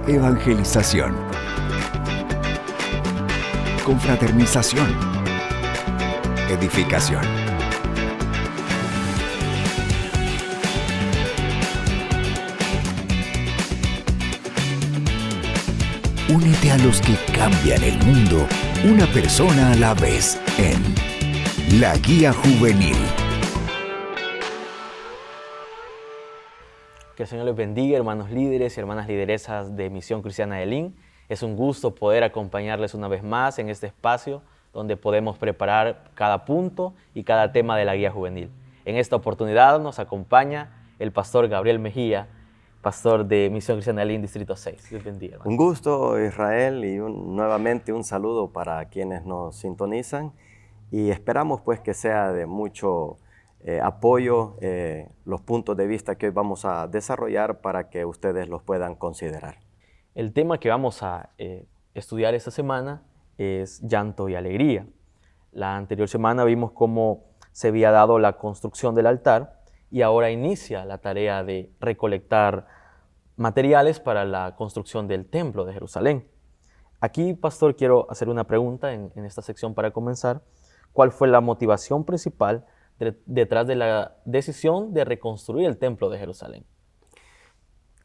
Evangelización. Confraternización. Edificación. Únete a los que cambian el mundo, una persona a la vez, en La Guía Juvenil. Que el Señor les bendiga, hermanos líderes y hermanas lideresas de Misión Cristiana de Lin. Es un gusto poder acompañarles una vez más en este espacio donde podemos preparar cada punto y cada tema de la Guía Juvenil. En esta oportunidad nos acompaña el pastor Gabriel Mejía, pastor de Misión Cristiana de Lin, Distrito 6. Dios bendiga, hermano. Un gusto, Israel, y nuevamente un saludo para quienes nos sintonizan. Y esperamos pues que sea de mucho apoyo los puntos de vista que hoy vamos a desarrollar para que ustedes los puedan considerar. El tema que vamos a estudiar esta semana es llanto y alegría. La anterior semana vimos cómo se había dado la construcción del altar y ahora inicia la tarea de recolectar materiales para la construcción del templo de Jerusalén. Aquí, pastor, quiero hacer una pregunta en esta sección para comenzar. ¿Cuál fue la motivación principal detrás de la decisión de reconstruir el templo de Jerusalén?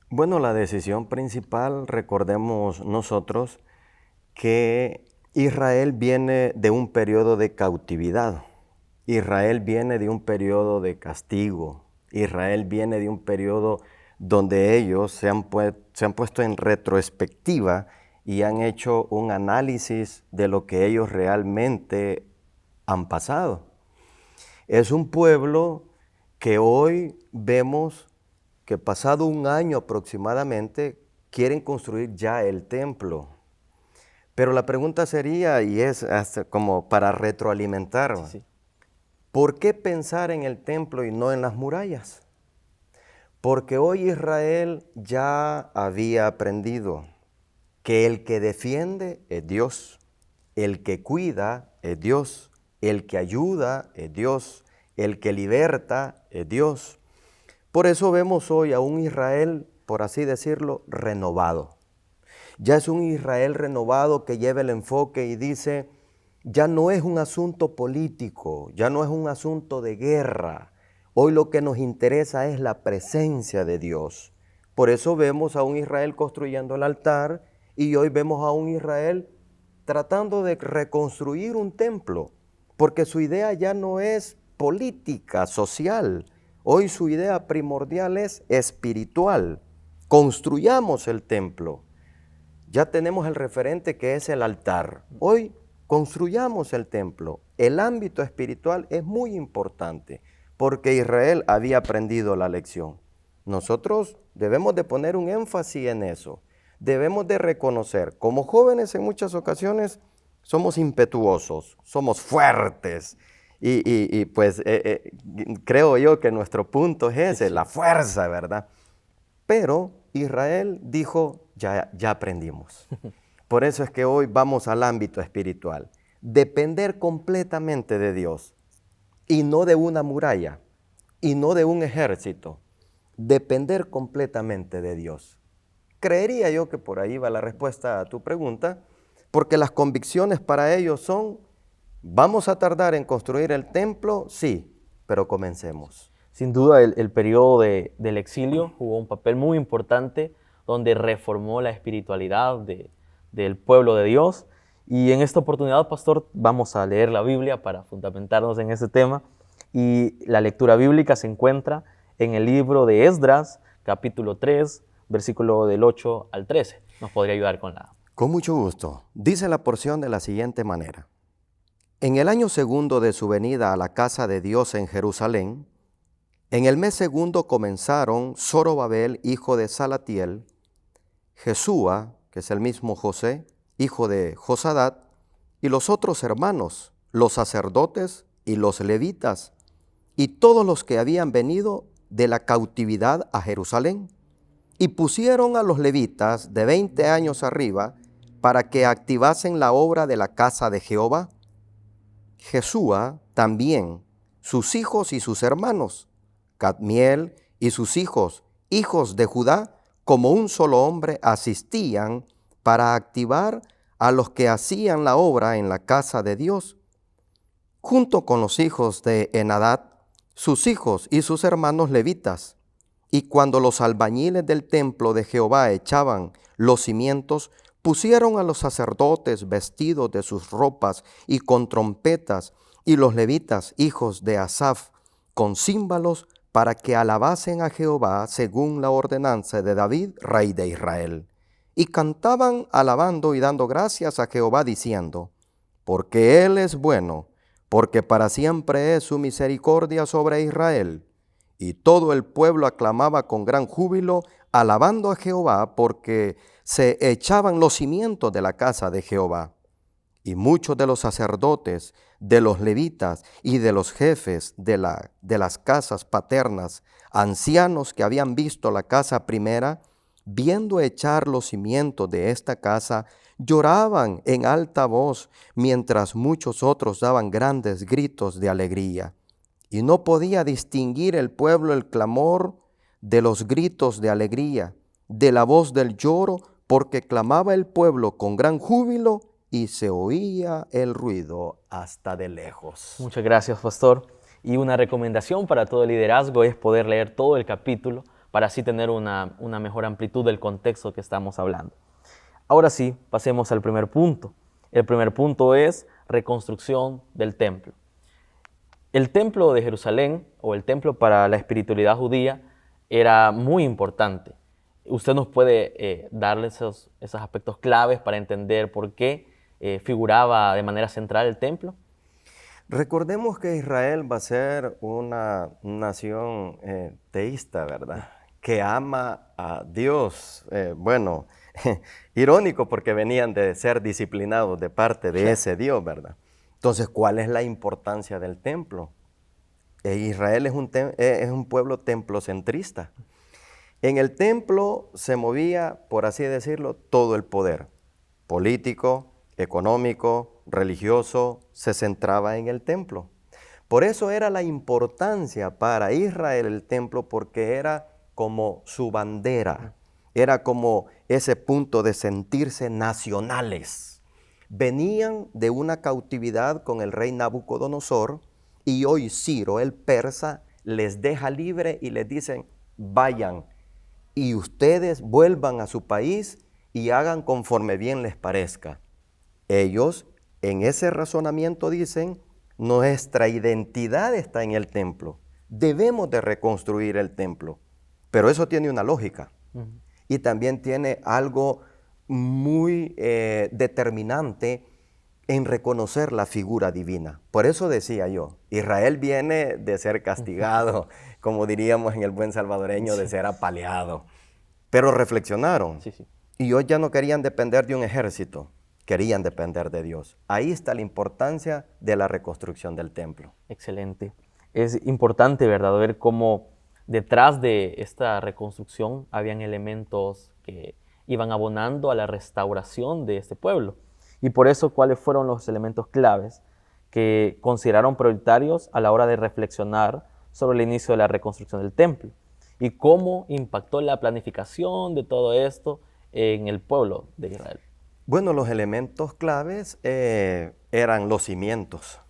Bueno, la decisión principal, recordemos nosotros que Israel viene de un periodo de cautividad. Israel viene de un periodo de castigo. Israel viene de un periodo donde ellos se han puesto en retrospectiva y han hecho un análisis de lo que ellos realmente han pasado. Es un pueblo que hoy vemos que pasado un año aproximadamente quieren construir ya el templo. Pero la pregunta sería, y es hasta como para retroalimentar, Sí. ¿por qué pensar en el templo y no en las murallas? Porque hoy Israel ya había aprendido que el que defiende es Dios, el que cuida es Dios, el que ayuda es Dios, el que liberta es Dios. Por eso vemos hoy a un Israel, por así decirlo, renovado. Ya es un Israel renovado que lleva el enfoque y dice, ya no es un asunto político, ya no es un asunto de guerra. Hoy lo que nos interesa es la presencia de Dios. Por eso vemos a un Israel construyendo el altar y hoy vemos a un Israel tratando de reconstruir un templo, porque su idea ya no es política, social. Hoy su idea primordial es espiritual. Construyamos el templo. Ya tenemos el referente que es el altar. Hoy construyamos el templo. El ámbito espiritual es muy importante porque Israel había aprendido la lección. Nosotros debemos de poner un énfasis en eso. Debemos de reconocer, como jóvenes en muchas ocasiones somos impetuosos, somos fuertes y creo yo que nuestro punto es ese, la fuerza, ¿verdad? Pero Israel dijo, ya aprendimos. Por eso es que hoy vamos al ámbito espiritual. Depender completamente de Dios y no de una muralla y no de un ejército. Depender completamente de Dios. Creería yo que por ahí va la respuesta a tu pregunta, porque las convicciones para ellos son, ¿vamos a tardar en construir el templo? Sí, pero comencemos. Sin duda, el periodo del exilio jugó un papel muy importante donde reformó la espiritualidad del pueblo de Dios. Y en esta oportunidad, pastor, vamos a leer la Biblia para fundamentarnos en ese tema. Y la lectura bíblica se encuentra en el libro de Esdras, capítulo 3, versículo del 8 al 13. ¿Nos podría ayudar con la...? Con mucho gusto. Dice la porción de la siguiente manera. En el año segundo de su venida a la casa de Dios en Jerusalén, en el mes segundo comenzaron Zorobabel, hijo de Salatiel, Jesúa, que es el mismo José, hijo de Josadat, y los otros hermanos, los sacerdotes y los levitas, y todos los que habían venido de la cautividad a Jerusalén, y pusieron a los levitas de 20 años arriba para que activasen la obra de la casa de Jehová. Jesúa también, sus hijos y sus hermanos, Cadmiel y sus hijos, hijos de Judá, como un solo hombre, asistían para activar a los que hacían la obra en la casa de Dios, junto con los hijos de Henadad, sus hijos y sus hermanos levitas. Y cuando los albañiles del templo de Jehová echaban los cimientos, pusieron a los sacerdotes vestidos de sus ropas y con trompetas, y los levitas, hijos de Asaf, con címbalos, para que alabasen a Jehová según la ordenanza de David, rey de Israel. Y cantaban alabando y dando gracias a Jehová, diciendo: porque Él es bueno, porque para siempre es su misericordia sobre Israel. Y todo el pueblo aclamaba con gran júbilo, alabando a Jehová, porque se echaban los cimientos de la casa de Jehová. Y muchos de los sacerdotes, de los levitas y de los jefes de las casas paternas, ancianos que habían visto la casa primera, viendo echar los cimientos de esta casa, lloraban en alta voz, mientras muchos otros daban grandes gritos de alegría. Y no podía distinguir el pueblo el clamor de los gritos de alegría, de la voz del lloro, porque clamaba el pueblo con gran júbilo y se oía el ruido hasta de lejos. Muchas gracias, pastor. Y una recomendación para todo el liderazgo es poder leer todo el capítulo para así tener una mejor amplitud del contexto que estamos hablando. Ahora sí, pasemos al primer punto. El primer punto es reconstrucción del templo. El templo de Jerusalén, o el templo para la espiritualidad judía, era muy importante. ¿Usted nos puede darle esos aspectos claves para entender por qué figuraba de manera central el templo? Recordemos que Israel va a ser una nación teísta, ¿verdad? Que ama a Dios. Irónico porque venían de ser disciplinados de parte de ese Dios, ¿verdad? Entonces, ¿cuál es la importancia del templo? Israel es un pueblo templocentrista. En el templo se movía, por así decirlo, todo el poder político, económico, religioso, se centraba en el templo. Por eso era la importancia para Israel el templo, porque era como su bandera, era como ese punto de sentirse nacionales. Venían de una cautividad con el rey Nabucodonosor y hoy Ciro, el persa, les deja libre y les dicen: vayan y ustedes vuelvan a su país y hagan conforme bien les parezca. Ellos en ese razonamiento dicen: nuestra identidad está en el templo, debemos de reconstruir el templo. Pero eso tiene una lógica y también tiene algo muy determinante en reconocer la figura divina. Por eso decía yo, Israel viene de ser castigado, como diríamos en el buen salvadoreño, de ser apaleado. Pero reflexionaron y hoy ya no querían depender de un ejército, querían depender de Dios. Ahí está la importancia de la reconstrucción del templo. Excelente. Es importante, ¿verdad?, ver cómo detrás de esta reconstrucción habían elementos que iban abonando a la restauración de este pueblo. Y por eso, ¿cuáles fueron los elementos claves que consideraron prioritarios a la hora de reflexionar sobre el inicio de la reconstrucción del templo? Y cómo impactó la planificación de todo esto en el pueblo de Israel. Bueno, los elementos claves eran los cimientos.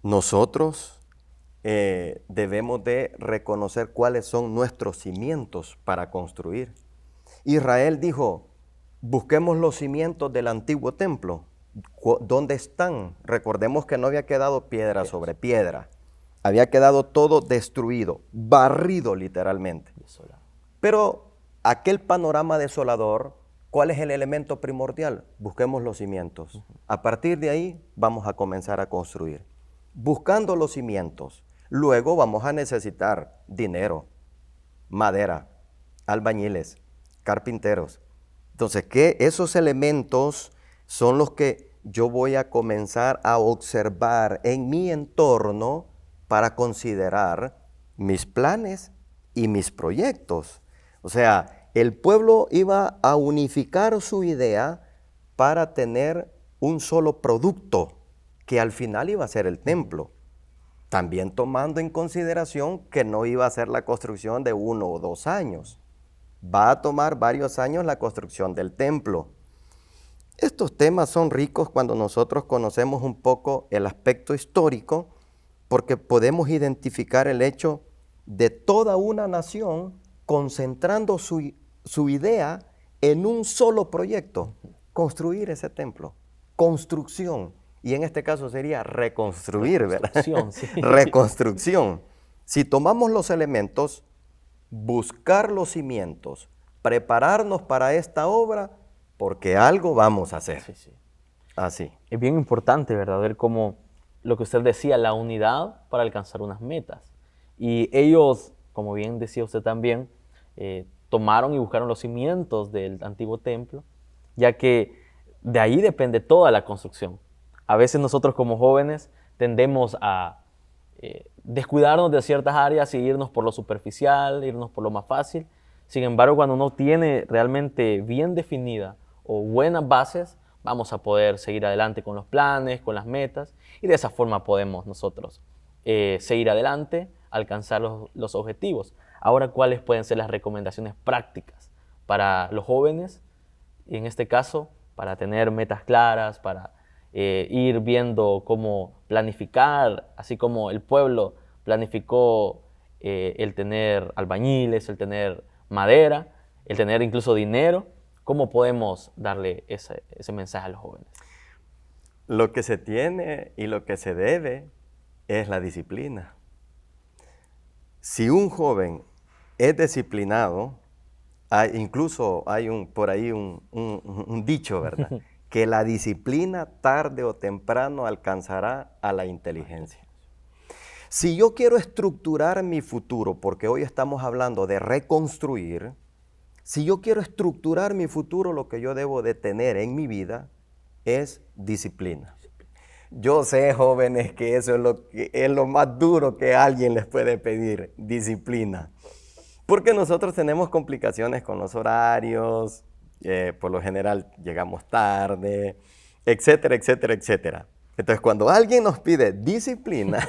Nosotros debemos de reconocer cuáles son nuestros cimientos para construir. Israel dijo: busquemos los cimientos del antiguo templo. ¿Dónde están? Recordemos que no había quedado piedra sobre piedra. Había quedado todo destruido, barrido literalmente. Pero aquel panorama desolador, ¿cuál es el elemento primordial? Busquemos los cimientos. A partir de ahí vamos a comenzar a construir. Buscando los cimientos, luego vamos a necesitar dinero, madera, albañiles, carpinteros. Entonces, esos elementos son los que yo voy a comenzar a observar en mi entorno para considerar mis planes y mis proyectos. O sea, el pueblo iba a unificar su idea para tener un solo producto, que al final iba a ser el templo. También tomando en consideración que no iba a ser la construcción de 1 o 2 años. Va a tomar varios años la construcción del templo. Estos temas son ricos cuando nosotros conocemos un poco el aspecto histórico, porque podemos identificar el hecho de toda una nación concentrando su idea en un solo proyecto, construir ese templo, construcción, y en este caso sería reconstruir, ¿verdad? Sí. Reconstrucción. Si tomamos los elementos, buscar los cimientos, prepararnos para esta obra, porque algo vamos a hacer. Sí. Así. Es bien importante, ¿verdad? Ver cómo lo que usted decía, la unidad para alcanzar unas metas. Y ellos, como bien decía usted también, tomaron y buscaron los cimientos del antiguo templo, ya que de ahí depende toda la construcción. A veces nosotros como jóvenes tendemos a descuidarnos de ciertas áreas y irnos por lo superficial, irnos por lo más fácil. Sin embargo, cuando uno tiene realmente bien definida o buenas bases, vamos a poder seguir adelante con los planes, con las metas, y de esa forma podemos nosotros seguir adelante, alcanzar los objetivos. Ahora, ¿cuáles pueden ser las recomendaciones prácticas para los jóvenes? Y en este caso, para tener metas claras, para ir viendo cómo planificar, así como el pueblo planificó el tener albañiles, el tener madera, el tener incluso dinero. ¿Cómo podemos darle ese mensaje a los jóvenes? Lo que se tiene y lo que se debe es la disciplina. Si un joven es disciplinado, incluso hay por ahí un dicho, ¿verdad? Que la disciplina tarde o temprano alcanzará a la inteligencia. Si yo quiero estructurar mi futuro, porque hoy estamos hablando de reconstruir, si yo quiero estructurar mi futuro, lo que yo debo de tener en mi vida es disciplina. Yo sé, jóvenes, que eso es lo más duro que alguien les puede pedir, disciplina. Porque nosotros tenemos complicaciones con los horarios, por lo general llegamos tarde, etcétera, etcétera, etcétera. Entonces, cuando alguien nos pide disciplina,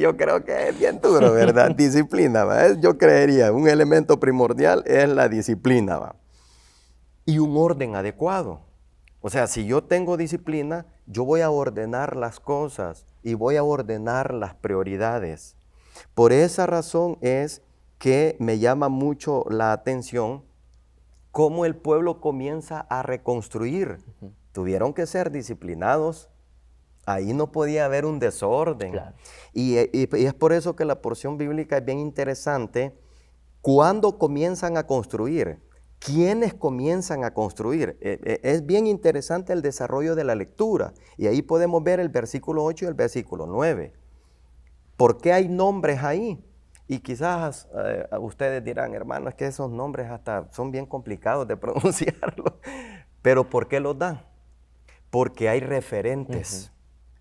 yo creo que es bien duro, ¿verdad? Disciplina, ¿va? Yo creería, un elemento primordial es la disciplina, ¿va? Y un orden adecuado. O sea, si yo tengo disciplina, yo voy a ordenar las cosas y voy a ordenar las prioridades. Por esa razón es que me llama mucho la atención cómo el pueblo comienza a reconstruir. Tuvieron que ser disciplinados. Ahí no podía haber un desorden. Claro. Y es por eso que la porción bíblica es bien interesante. ¿Cuándo comienzan a construir? ¿Quiénes comienzan a construir? Es bien interesante el desarrollo de la lectura. Y ahí podemos ver el versículo 8 y el versículo 9. ¿Por qué hay nombres ahí? Y quizás ustedes dirán, hermano, es que esos nombres hasta son bien complicados de pronunciarlos. Pero ¿por qué los dan? Porque hay referentes.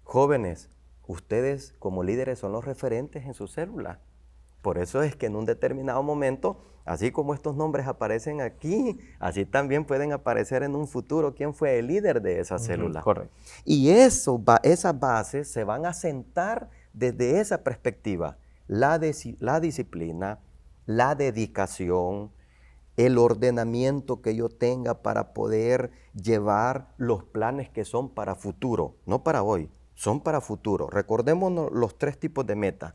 Jóvenes, ustedes como líderes son los referentes en su célula. Por eso es que en un determinado momento, así como estos nombres aparecen aquí, así también pueden aparecer en un futuro quién fue el líder de esa célula. Correcto. Y esas bases se van a sentar desde esa perspectiva. La disciplina, la dedicación, el ordenamiento que yo tenga para poder llevar los planes que son para futuro, no para hoy, son para futuro. Recordémonos los 3 tipos de metas,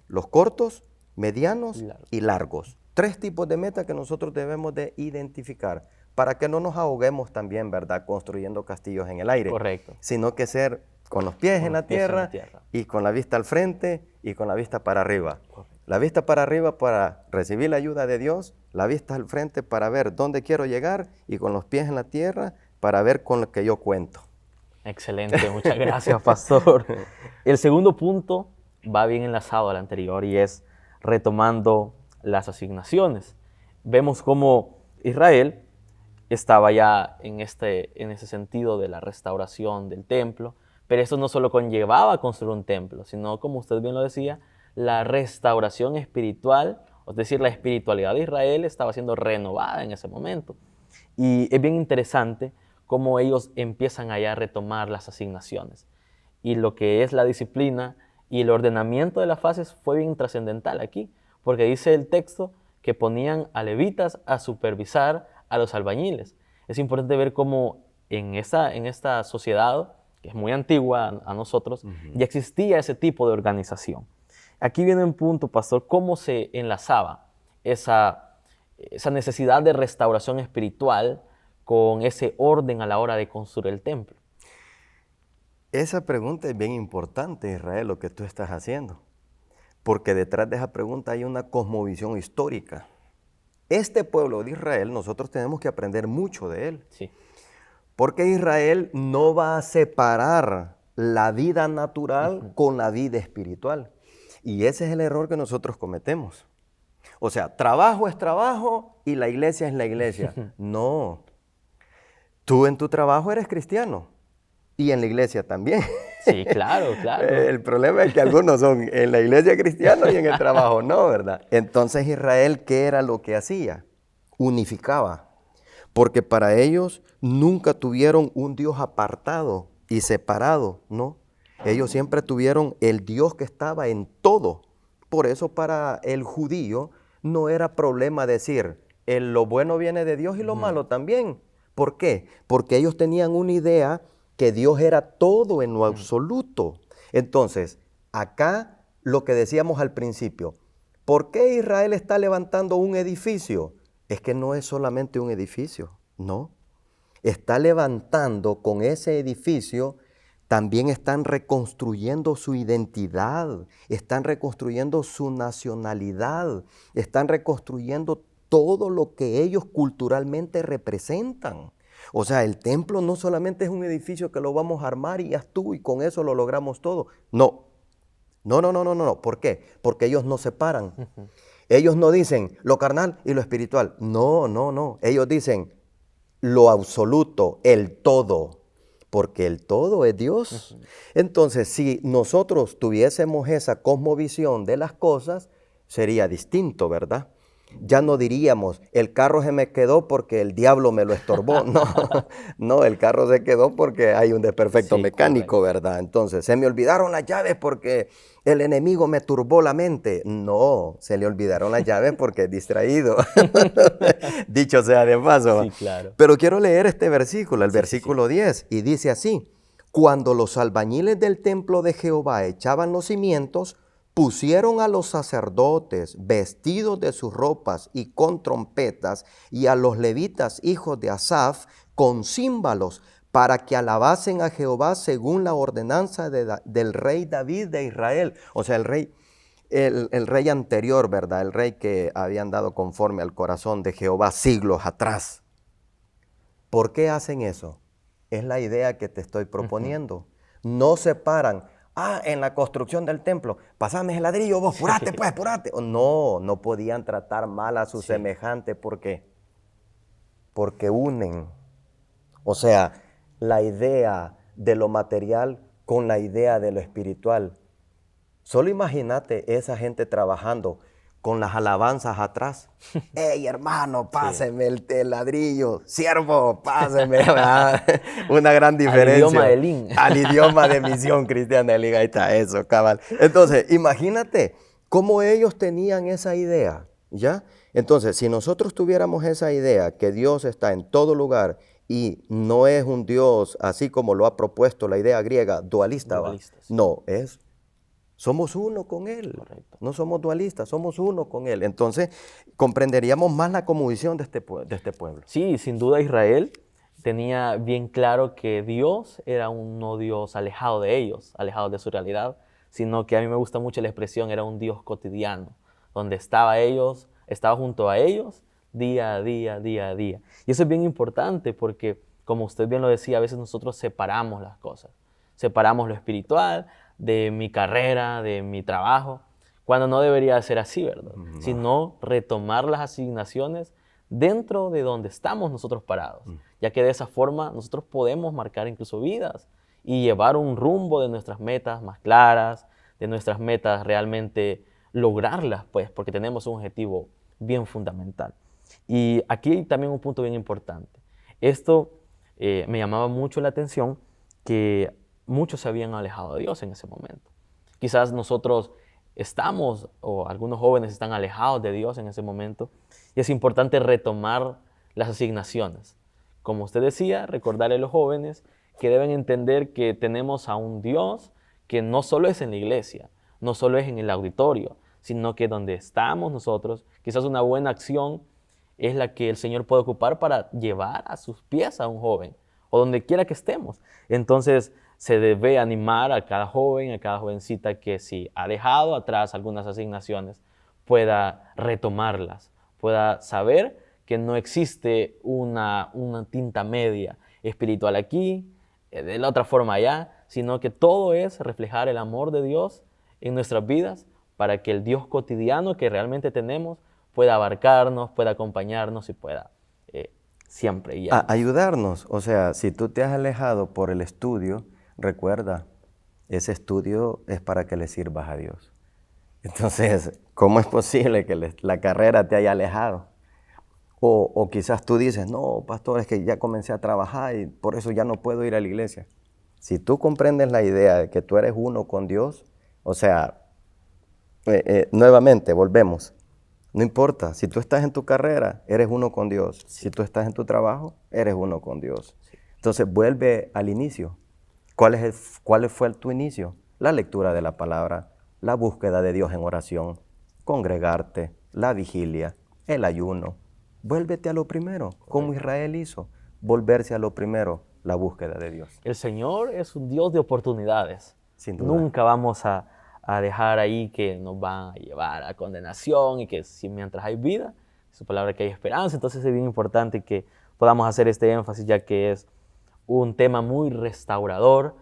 los cortos, medianos y largos. 3 tipos de metas que nosotros debemos de identificar para que no nos ahoguemos también, ¿verdad?, construyendo castillos en el aire. Correcto. Sino que ser con los pies en la tierra y con la vista al frente y con la vista para arriba. Correcto. La vista para arriba para recibir la ayuda de Dios, la vista al frente para ver dónde quiero llegar y con los pies en la tierra para ver con lo que yo cuento. Excelente, muchas gracias, pastor. El segundo punto va bien enlazado al anterior y es retomando las asignaciones. Vemos cómo Israel estaba ya en ese sentido de la restauración del templo, pero eso no solo conllevaba construir un templo, sino, como usted bien lo decía, la restauración espiritual, es decir, la espiritualidad de Israel estaba siendo renovada en ese momento. Y es bien interesante cómo ellos empiezan allá a retomar las asignaciones. Y lo que es la disciplina y el ordenamiento de las fases fue bien trascendental aquí, porque dice el texto que ponían a levitas a supervisar a los albañiles. Es importante ver cómo en esta sociedad, que es muy antigua a nosotros, ya existía ese tipo de organización. Aquí viene un punto, pastor, cómo se enlazaba esa necesidad de restauración espiritual con ese orden a la hora de construir el templo. Esa pregunta es bien importante, Israel, lo que tú estás haciendo, porque detrás de esa pregunta hay una cosmovisión histórica. Este pueblo de Israel, nosotros tenemos que aprender mucho de él. Sí. Porque Israel no va a separar la vida natural con la vida espiritual. Y ese es el error que nosotros cometemos. O sea, trabajo es trabajo y la iglesia es la iglesia. No. Tú en tu trabajo eres cristiano y en la iglesia también. Sí, claro, claro. El problema es que algunos son en la iglesia cristianos y en el trabajo no, ¿verdad? Entonces Israel, ¿qué era lo que hacía? Unificaba. Porque para ellos nunca tuvieron un Dios apartado y separado, ¿no? Ellos siempre tuvieron el Dios que estaba en todo. Por eso para el judío no era problema decir, lo bueno viene de Dios y lo malo también. ¿Por qué? Porque ellos tenían una idea que Dios era todo en lo absoluto. Entonces, acá lo que decíamos al principio, ¿por qué Israel está levantando un edificio? Es que no es solamente un edificio, no. Está levantando con ese edificio, también están reconstruyendo su identidad, están reconstruyendo su nacionalidad, están reconstruyendo todo lo que ellos culturalmente representan. O sea, el templo no solamente es un edificio que lo vamos a armar y ya tú y con eso lo logramos todo. No. No. ¿Por qué? Porque ellos no separan. Ellos no dicen lo carnal y lo espiritual. No. Ellos dicen lo absoluto, el todo. Porque el todo es Dios. Entonces, si nosotros tuviésemos esa cosmovisión de las cosas, sería distinto, ¿verdad? Ya no diríamos, el carro se me quedó porque el diablo me lo estorbó. No, el carro se quedó porque hay un desperfecto mecánico, correcto. ¿Verdad? Entonces, se me olvidaron las llaves porque el enemigo me turbó la mente. No, se le olvidaron las llaves porque es distraído. Dicho sea de paso. Sí, claro. Pero quiero leer este versículo, el versículo 10, y dice así, cuando los albañiles del templo de Jehová echaban los cimientos, pusieron a los sacerdotes vestidos de sus ropas y con trompetas, y a los levitas hijos de Asaf con címbalos, para que alabasen a Jehová según la ordenanza del rey David de Israel. O sea, el rey anterior, ¿verdad? El rey que habían dado conforme al corazón de Jehová siglos atrás. ¿Por qué hacen eso? Es la idea que te estoy proponiendo. No separan. En la construcción del templo, pasame el ladrillo, vos, apurate pues, apurate. No podían tratar mal a su semejante. ¿Por qué? Porque unen. O sea, la idea de lo material con la idea de lo espiritual. Solo imagínate esa gente trabajando con las alabanzas atrás. ¡Ey, hermano, páseme el ladrillo! ¡Siervo, páseme! Una gran diferencia. Al idioma de Lin. Al idioma de Misión Cristiana de Lin. Ahí está eso, cabal. Entonces, imagínate cómo ellos tenían esa idea, ¿ya? Entonces, si nosotros tuviéramos esa idea que Dios está en todo lugar y no es un Dios así como lo ha propuesto la idea griega, dualista. Sí. No, somos uno con Él. Correcto. No somos dualistas, somos uno con Él. Entonces, comprenderíamos más la cosmovisión de este pueblo. Sí, sin duda Israel tenía bien claro que Dios era un no Dios alejado de ellos, alejado de su realidad, sino que a mí me gusta mucho la expresión, era un Dios cotidiano, donde estaba junto a ellos día a día. Y eso es bien importante porque, como usted bien lo decía, a veces nosotros separamos las cosas. Separamos lo espiritual de mi carrera, de mi trabajo, cuando no debería ser así, ¿verdad? No. Sino retomar las asignaciones dentro de donde estamos nosotros parados, ya que de esa forma nosotros podemos marcar incluso vidas y llevar un rumbo de nuestras metas más claras, de nuestras metas realmente lograrlas, pues, porque tenemos un objetivo bien fundamental. Y aquí hay también un punto bien importante. Esto me llamaba mucho la atención, que muchos se habían alejado de Dios en ese momento. Quizás nosotros estamos, o algunos jóvenes están alejados de Dios en ese momento, y es importante retomar las asignaciones. Como usted decía, recordarle a los jóvenes que deben entender que tenemos a un Dios que no solo es en la iglesia, no solo es en el auditorio, sino que donde estamos nosotros, quizás una buena acción es la que el Señor puede ocupar para llevar a sus pies a un joven, o donde quiera que estemos. Entonces, se debe animar a cada joven, a cada jovencita que si ha dejado atrás algunas asignaciones, pueda retomarlas, pueda saber que no existe una tinta media espiritual aquí, de la otra forma allá, sino que todo es reflejar el amor de Dios en nuestras vidas para que el Dios cotidiano que realmente tenemos pueda abarcarnos, pueda acompañarnos y pueda siempre guiarnos. Ayudarnos. O sea, si tú te has alejado por el estudio, recuerda, ese estudio es para que le sirvas a Dios. Entonces, ¿cómo es posible que la carrera te haya alejado? O quizás tú dices, no, pastor, es que ya comencé a trabajar y por eso ya no puedo ir a la iglesia. Si tú comprendes la idea de que tú eres uno con Dios, o sea, nuevamente, volvemos. No importa, si tú estás en tu carrera, eres uno con Dios. Si tú estás en tu trabajo, eres uno con Dios. Entonces, vuelve al inicio. ¿Cuál fue tu inicio? La lectura de la palabra, la búsqueda de Dios en oración, congregarte, la vigilia, el ayuno. Vuélvete a lo primero, como Israel hizo, volverse a lo primero, la búsqueda de Dios. El Señor es un Dios de oportunidades. Sin duda. Nunca vamos a dejar ahí que nos van a llevar a condenación y que si mientras hay vida, su palabra que hay esperanza. Entonces es bien importante que podamos hacer este énfasis, ya que es un tema muy restaurador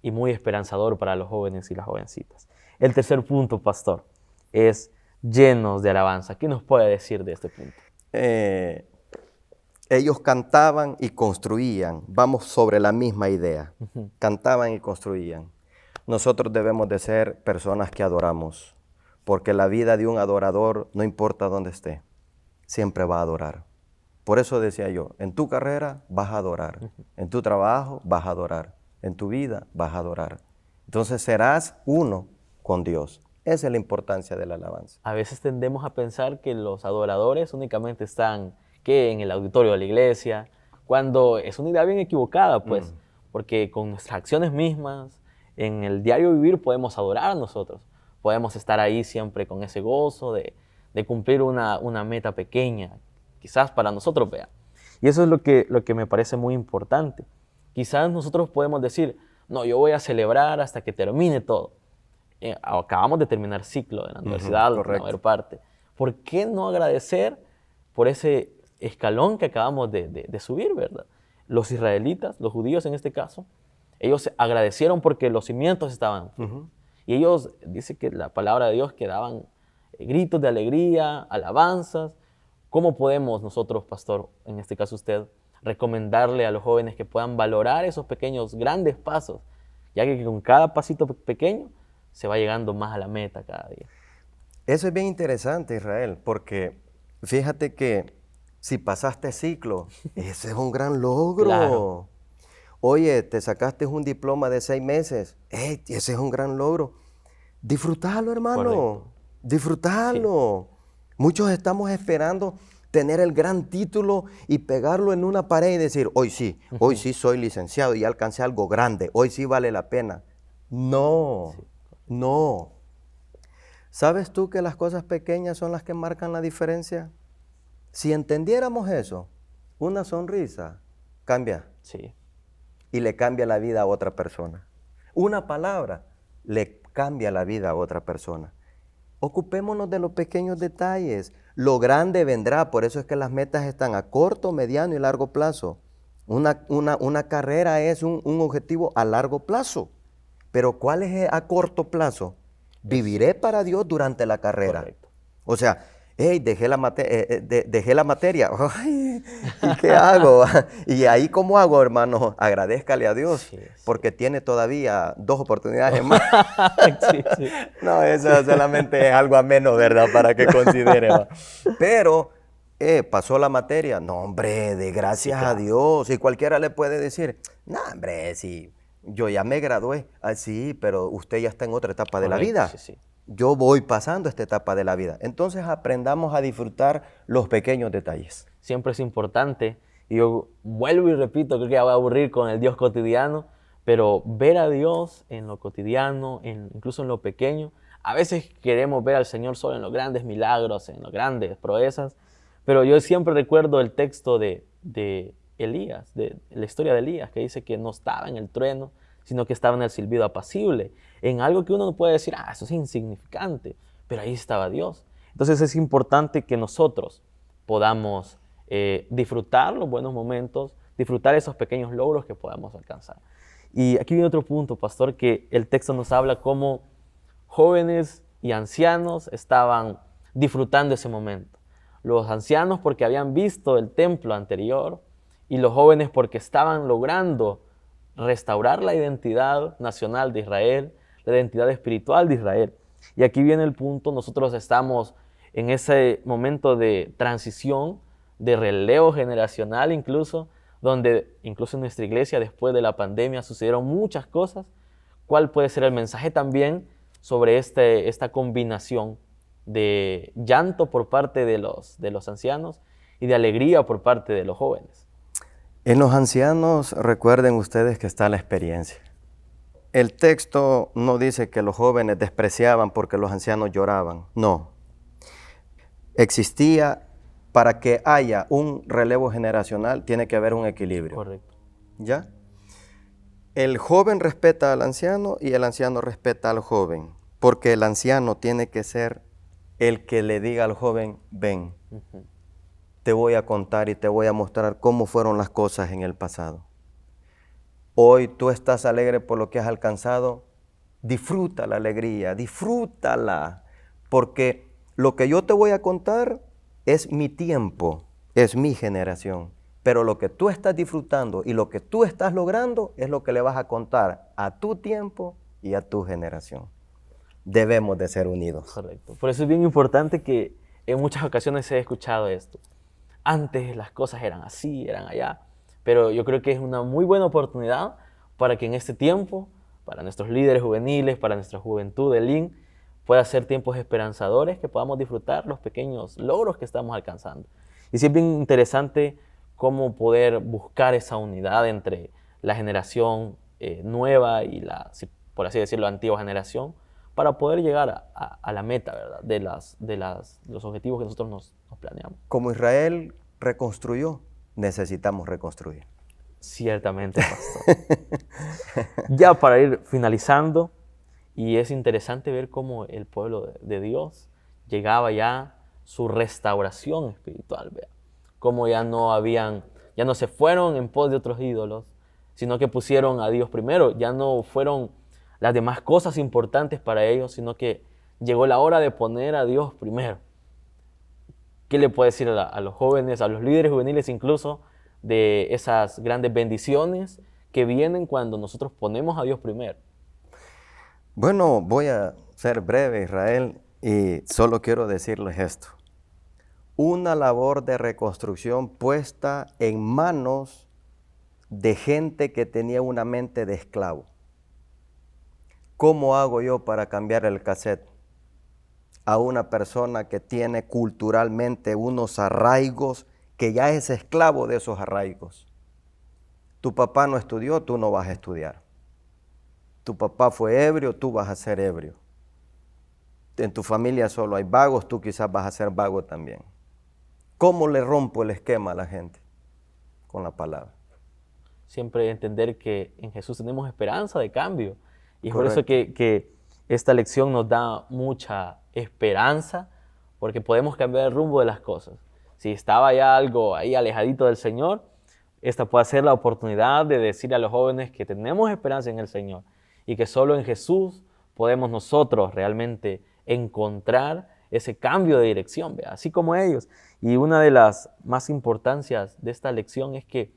y muy esperanzador para los jóvenes y las jovencitas. El tercer punto, pastor, es llenos de alabanza. ¿Qué nos puede decir de este punto? Ellos cantaban y construían. Vamos sobre la misma idea. Cantaban y construían. Nosotros debemos de ser personas que adoramos, porque la vida de un adorador, no importa dónde esté, siempre va a adorar. Por eso decía yo, en tu carrera vas a adorar, en tu trabajo vas a adorar, en tu vida vas a adorar. Entonces serás uno con Dios. Esa es la importancia de la alabanza. A veces tendemos a pensar que los adoradores únicamente están en el auditorio de la iglesia, cuando es una idea bien equivocada, pues, porque con nuestras acciones mismas, en el diario vivir podemos adorar a nosotros, podemos estar ahí siempre con ese gozo de cumplir una meta pequeña, quizás para nosotros, vea. Y eso es lo que me parece muy importante. Quizás nosotros podemos decir, no, yo voy a celebrar hasta que termine todo. Acabamos de terminar ciclo de la universidad, la mayor parte. ¿Por qué no agradecer por ese escalón que acabamos de subir, verdad? Los israelitas, los judíos en este caso, ellos agradecieron porque los cimientos estaban firmes. Y ellos, dice que la palabra de Dios, que daban gritos de alegría, alabanzas. ¿Cómo podemos nosotros, pastor, en este caso usted, recomendarle a los jóvenes que puedan valorar esos pequeños, grandes pasos, ya que con cada pasito pequeño se va llegando más a la meta cada día? Eso es bien interesante, Israel, porque fíjate que si pasaste ciclo, ese es un gran logro. Claro. Oye, te sacaste un diploma de 6 meses, ese es un gran logro. Disfrútalo, hermano. Correcto. Disfrútalo. Sí. Muchos estamos esperando tener el gran título y pegarlo en una pared y decir, hoy sí soy licenciado y alcancé algo grande, hoy sí vale la pena. No, no. ¿Sabes tú que las cosas pequeñas son las que marcan la diferencia? Si entendiéramos eso, una sonrisa cambia. Sí. Y le cambia la vida a otra persona. Una palabra le cambia la vida a otra persona. Ocupémonos de los pequeños detalles. Lo grande vendrá, por eso es que las metas están a corto, mediano y largo plazo. Una carrera es un objetivo a largo plazo. Pero ¿cuál es a corto plazo? Viviré para Dios durante la carrera. Correcto. O sea, dejé la materia. Ay, ¿y qué hago? Y ahí, ¿cómo hago, hermano? Agradézcale a Dios, sí. Porque tiene todavía 2 oportunidades más. Sí. No, eso solamente es algo ameno, ¿verdad? Para que considere. Pero, pasó la materia. No, hombre, de gracias a Dios. Y cualquiera le puede decir, no, hombre, sí, yo ya me gradué. Ah, sí, pero usted ya está en otra etapa de la vida. Sí. yo voy pasando esta etapa de la vida. Entonces aprendamos a disfrutar los pequeños detalles. Siempre es importante, y yo vuelvo y repito, creo que ya voy a aburrir con el Dios cotidiano, pero ver a Dios en lo cotidiano, incluso en lo pequeño. A veces queremos ver al Señor solo en los grandes milagros, en las grandes proezas, pero yo siempre recuerdo el texto de Elías, de la historia de Elías, que dice que no estaba en el trueno, sino que estaba en el silbido apacible, en algo que uno no puede decir, eso es insignificante, pero ahí estaba Dios. Entonces es importante que nosotros podamos disfrutar los buenos momentos, disfrutar esos pequeños logros que podamos alcanzar. Y aquí viene otro punto, pastor, que el texto nos habla cómo jóvenes y ancianos estaban disfrutando ese momento. Los ancianos porque habían visto el templo anterior y los jóvenes porque estaban logrando restaurar la identidad nacional de Israel, la identidad espiritual de Israel. Y aquí viene el punto, nosotros estamos en ese momento de transición, de relevo generacional incluso, donde incluso en nuestra iglesia después de la pandemia sucedieron muchas cosas. ¿Cuál puede ser el mensaje también sobre esta combinación de llanto por parte de los ancianos y de alegría por parte de los jóvenes? En los ancianos, recuerden ustedes que está la experiencia. El texto no dice que los jóvenes despreciaban porque los ancianos lloraban. No. Existía, para que haya un relevo generacional, tiene que haber un equilibrio. Correcto. ¿Ya? El joven respeta al anciano y el anciano respeta al joven, porque el anciano tiene que ser el que le diga al joven, ven, te voy a contar y te voy a mostrar cómo fueron las cosas en el pasado. Hoy tú estás alegre por lo que has alcanzado, disfruta la alegría, disfrútala, porque lo que yo te voy a contar es mi tiempo, es mi generación. Pero lo que tú estás disfrutando y lo que tú estás logrando es lo que le vas a contar a tu tiempo y a tu generación. Debemos de ser unidos. Correcto. Por eso es bien importante que en muchas ocasiones he escuchado esto. Antes las cosas eran así, eran allá, pero yo creo que es una muy buena oportunidad para que en este tiempo, para nuestros líderes juveniles, para nuestra juventud de LIN, pueda ser tiempos esperanzadores, que podamos disfrutar los pequeños logros que estamos alcanzando. Y sí es bien interesante cómo poder buscar esa unidad entre la generación nueva y la, por así decirlo, antigua generación, para poder llegar a la meta, ¿verdad? de los objetivos que nosotros nos planeamos. Como Israel reconstruyó, necesitamos reconstruir. Ciertamente, pastor. Ya para ir finalizando, y es interesante ver cómo el pueblo de Dios llegaba ya su restauración espiritual, ¿vea? Cómo ya no se fueron en pos de otros ídolos, sino que pusieron a Dios primero. Ya no fueron las demás cosas importantes para ellos, sino que llegó la hora de poner a Dios primero. ¿Qué le puede decir a los jóvenes, a los líderes juveniles incluso, de esas grandes bendiciones que vienen cuando nosotros ponemos a Dios primero? Bueno, voy a ser breve, Israel, y solo quiero decirles esto. Una labor de reconstrucción puesta en manos de gente que tenía una mente de esclavo. ¿Cómo hago yo para cambiar el cassette a una persona que tiene culturalmente unos arraigos, que ya es esclavo de esos arraigos? Tu papá no estudió, tú no vas a estudiar. Tu papá fue ebrio, tú vas a ser ebrio. En tu familia solo hay vagos, tú quizás vas a ser vago también. ¿Cómo le rompo el esquema a la gente? Con la palabra. Siempre entender que en Jesús tenemos esperanza de cambio. Y es por Correcto. eso que esta lección nos da mucha esperanza, porque podemos cambiar el rumbo de las cosas. Si estaba ya algo ahí alejadito del Señor, esta puede ser la oportunidad de decir a los jóvenes que tenemos esperanza en el Señor y que solo en Jesús podemos nosotros realmente encontrar ese cambio de dirección, ¿vea? Así como ellos. Y una de las más importancias de esta lección es que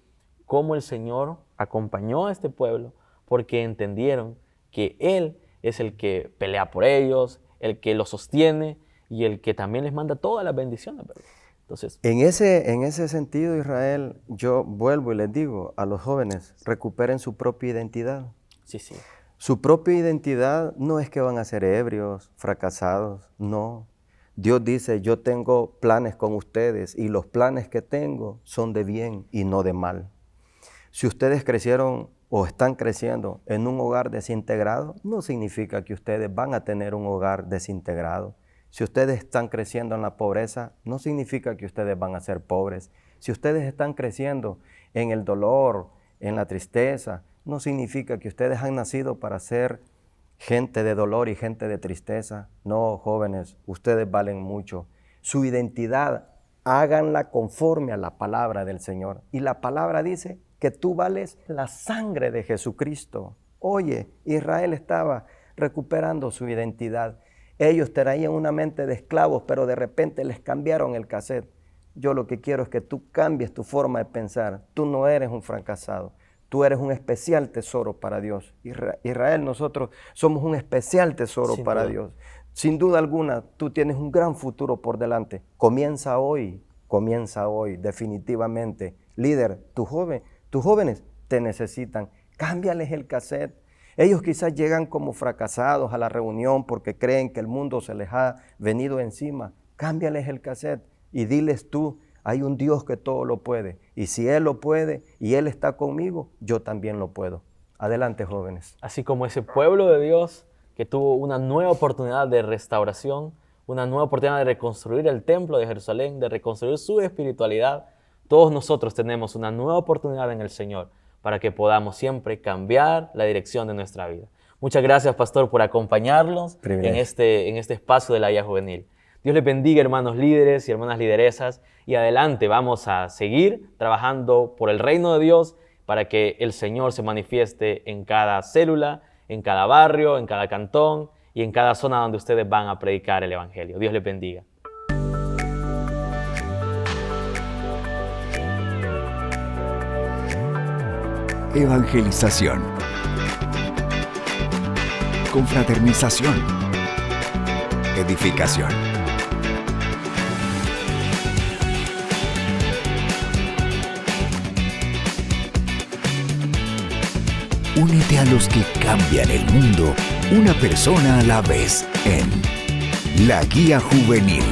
cómo el Señor acompañó a este pueblo, porque entendieron que Él es el que pelea por ellos, el que los sostiene y el que también les manda todas las bendiciones, ¿verdad? Entonces, En ese sentido, Israel, yo vuelvo y les digo a los jóvenes, recuperen su propia identidad. sí. Su propia identidad no es que van a ser ebrios, fracasados, no. Dios dice, yo tengo planes con ustedes y los planes que tengo son de bien y no de mal. Si ustedes crecieron o están creciendo en un hogar desintegrado, no significa que ustedes van a tener un hogar desintegrado. Si ustedes están creciendo en la pobreza, no significa que ustedes van a ser pobres. Si ustedes están creciendo en el dolor, en la tristeza, no significa que ustedes han nacido para ser gente de dolor y gente de tristeza. No, jóvenes, ustedes valen mucho. Su identidad, háganla conforme a la palabra del Señor. Y la palabra dice que tú vales la sangre de Jesucristo. Oye, Israel estaba recuperando su identidad. Ellos traían una mente de esclavos, pero de repente les cambiaron el cassette. Yo lo que quiero es que tú cambies tu forma de pensar. Tú no eres un fracasado. Tú eres un especial tesoro para Dios. Israel, nosotros somos un especial tesoro para Dios. Sin duda alguna, tú tienes un gran futuro por delante. Comienza hoy, definitivamente. Líder, tus jóvenes te necesitan. Cámbiales el cassette. Ellos quizás llegan como fracasados a la reunión porque creen que el mundo se les ha venido encima. Cámbiales el cassette y diles tú, hay un Dios que todo lo puede. Y si Él lo puede y Él está conmigo, yo también lo puedo. Adelante, jóvenes. Así como ese pueblo de Dios que tuvo una nueva oportunidad de restauración, una nueva oportunidad de reconstruir el templo de Jerusalén, de reconstruir su espiritualidad, todos nosotros tenemos una nueva oportunidad en el Señor para que podamos siempre cambiar la dirección de nuestra vida. Muchas gracias, pastor, por acompañarnos en este espacio de la Guía Juvenil. Dios les bendiga, hermanos líderes y hermanas lideresas, y adelante vamos a seguir trabajando por el reino de Dios para que el Señor se manifieste en cada célula, en cada barrio, en cada cantón y en cada zona donde ustedes van a predicar el Evangelio. Dios les bendiga. Evangelización, confraternización, edificación. Únete a los que cambian el mundo, una persona a la vez, en La Guía Juvenil.